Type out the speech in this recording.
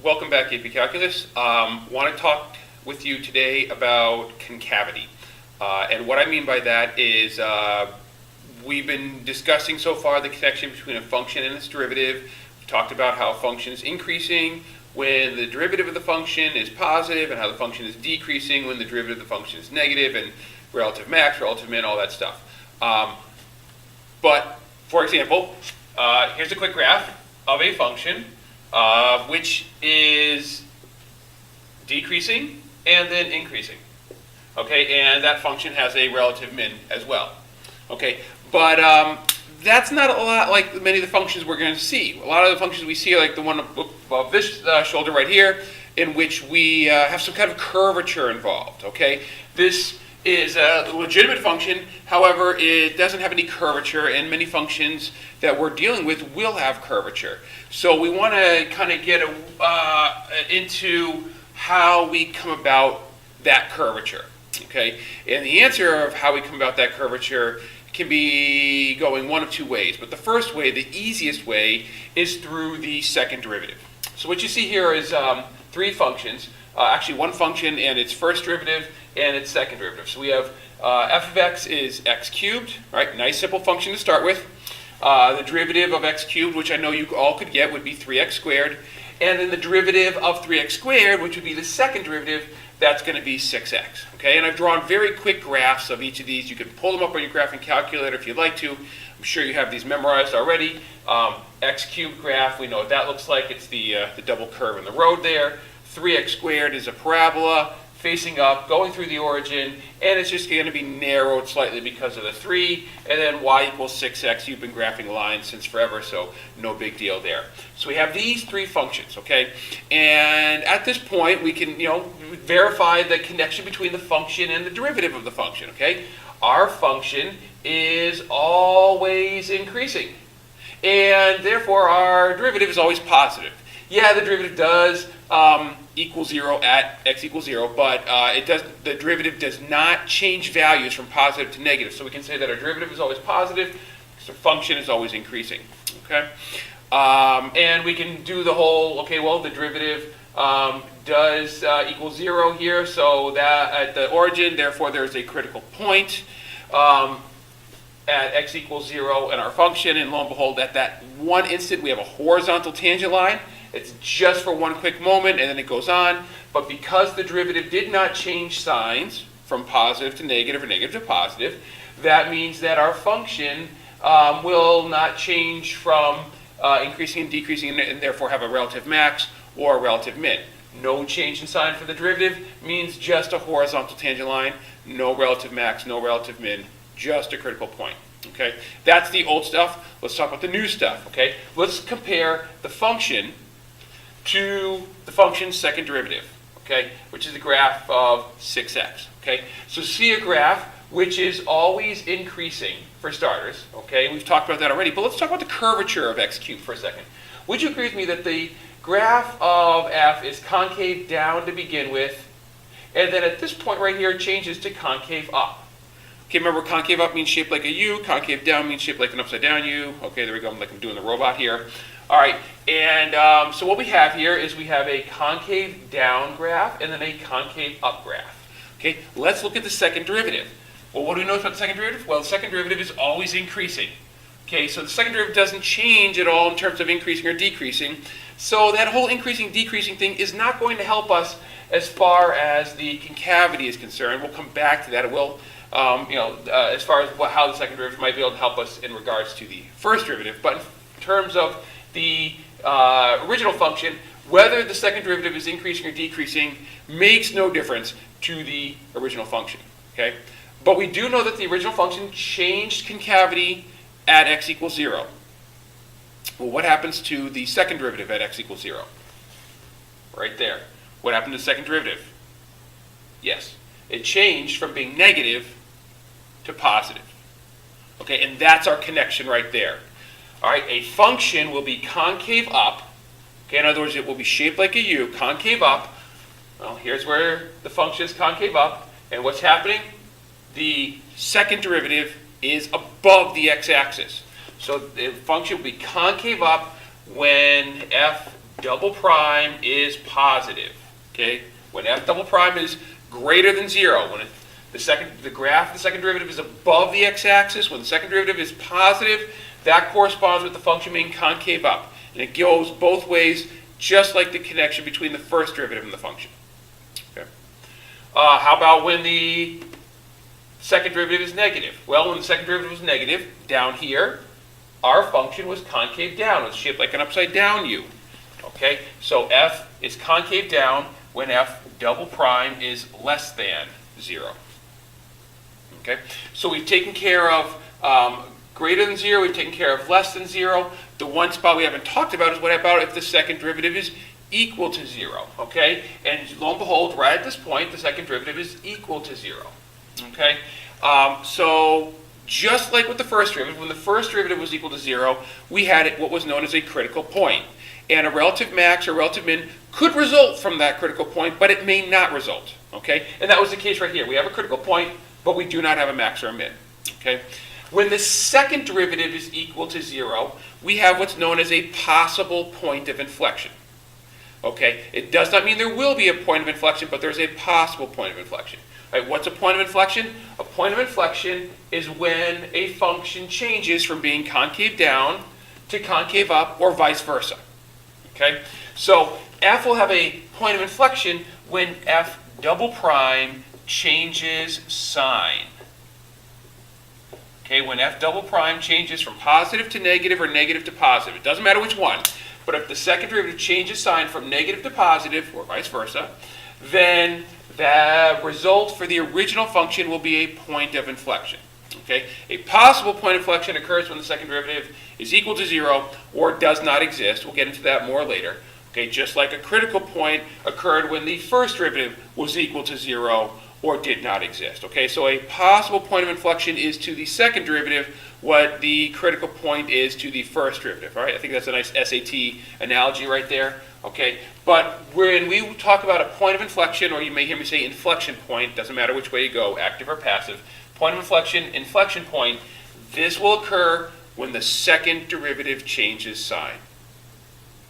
Welcome back, AP Calculus. Want to talk with you today about concavity. And what I mean by that is we've been discussing so far the connection between a function and its derivative. We've talked about how a function is increasing when the derivative of the function is positive, and how the function is decreasing when the derivative of the function is negative, and relative max, relative min, all that stuff. But, for example, here's a quick graph of a function which is decreasing and then increasing. Okay, and that function has a relative min as well. Okay, but that's not a lot like many of the functions we're going to see. A lot of the functions we see are like the one above this shoulder right here, in which we have some kind of curvature involved. Okay, this is a legitimate function, however, it doesn't have any curvature, and many functions that we're dealing with will have curvature. So we want to kind of get into how we come about that curvature. Okay, and the answer of how we come about that curvature can be going one of two ways. But the first way, the easiest way, is through the second derivative. So what you see here is three functions. Actually, one function and its first derivative and its second derivative. So we have f of x is x cubed, right? Nice simple function to start with. The derivative of x cubed, which I know you all could get, would be 3x squared. And then the derivative of 3x squared, which would be the second derivative, that's going to be 6x. Okay, and I've drawn very quick graphs of each of these. You can pull them up on your graphing calculator if you'd like to. I'm sure you have these memorized already. X cubed graph, we know what that looks like. It's the double curve in the road there. 3x squared is a parabola facing up, going through the origin, and it's just going to be narrowed slightly because of the 3, and then y equals 6x. You've been graphing lines since forever, so no big deal there. So we have these three functions, okay? And at this point, we can, verify the connection between the function and the derivative of the function, okay? Our function is always increasing, and therefore our derivative is always positive. Yeah, the derivative does equal 0 at x equals 0, but the derivative does not change values from positive to negative. So we can say that our derivative is always positive because the function is always increasing. Okay, and we can do the whole, okay, well, the derivative does equal 0 here, so that at the origin, therefore there's a critical point at x equals 0 in our function, and lo and behold, at that one instant we have a horizontal tangent line. It's just for one quick moment, and then it goes on. But because the derivative did not change signs from positive to negative or negative to positive, that means that our function will not change from increasing and decreasing, and therefore have a relative max or a relative min. No change in sign for the derivative means just a horizontal tangent line. No relative max, no relative min, just a critical point. Okay, that's the old stuff. Let's talk about the new stuff. Okay, let's compare the function to the function's second derivative, okay, which is the graph of 6x, okay? So see a graph which is always increasing, for starters, okay? We've talked about that already, but let's talk about the curvature of x cubed for a second. Would you agree with me that the graph of f is concave down to begin with, and then at this point right here it changes to concave up? Okay, remember, concave up means shaped like a U, concave down means shaped like an upside down U. Okay, there we go, I'm doing the robot here. All right, and so what we have here is we have a concave down graph and then a concave up graph. Okay, let's look at the second derivative. Well, what do we know about the second derivative? Well, the second derivative is always increasing. Okay, so the second derivative doesn't change at all in terms of increasing or decreasing. So that whole increasing, decreasing thing is not going to help us as far as the concavity is concerned. We'll come back to that. It will, as far as how the second derivative might be able to help us in regards to the first derivative. But in terms of the original function, whether the second derivative is increasing or decreasing makes no difference to the original function. Okay, but we do know that the original function changed concavity at x equals 0. Well, what happens to the second derivative at x equals 0? Right there. What happened to the second derivative? Yes, it changed from being negative to positive. Okay, and that's our connection right there. All right, a function will be concave up. Okay, in other words, it will be shaped like a U, concave up. Well, here's where the function is concave up. And what's happening? The second derivative is above the x-axis. So the function will be concave up when f double prime is positive. Okay? When f double prime is greater than 0, when the graph of the second derivative is above the x-axis, when the second derivative is positive, that corresponds with the function being concave up. And it goes both ways, just like the connection between the first derivative and the function. Okay? How about when the second derivative is negative? Well, when the second derivative was negative, down here, our function was concave down. It's shaped like an upside down U. Okay? So f is concave down when f double prime is less than 0. Okay? So we've taken care of greater than 0, we've taken care of less than 0. The one spot we haven't talked about is what about if the second derivative is equal to 0, okay? And lo and behold, right at this point, the second derivative is equal to 0, okay? So just like with the first derivative, when the first derivative was equal to 0, we had what was known as a critical point. And a relative max or relative min could result from that critical point, but it may not result, okay? And that was the case right here. We have a critical point, but we do not have a max or a min, okay? When the second derivative is equal to 0, we have what's known as a possible point of inflection. Okay? It does not mean there will be a point of inflection, but there's a possible point of inflection. Right, what's a point of inflection? A point of inflection is when a function changes from being concave down to concave up or vice versa. Okay? So f will have a point of inflection when f double prime changes sign. Okay, when f double prime changes from positive to negative or negative to positive, it doesn't matter which one, but if the second derivative changes sign from negative to positive or vice versa, then the result for the original function will be a point of inflection. Okay, a possible point of inflection occurs when the second derivative is equal to 0 or does not exist. We'll get into that more later. Okay, just like a critical point occurred when the first derivative was equal to 0 or did not exist. Okay, so a possible point of inflection is to the second derivative what the critical point is to the first derivative. All right, I think that's a nice SAT analogy right there. Okay, but when we talk about a point of inflection, or you may hear me say inflection point, doesn't matter which way you go, active or passive, point of inflection point, this will occur when the second derivative changes sign.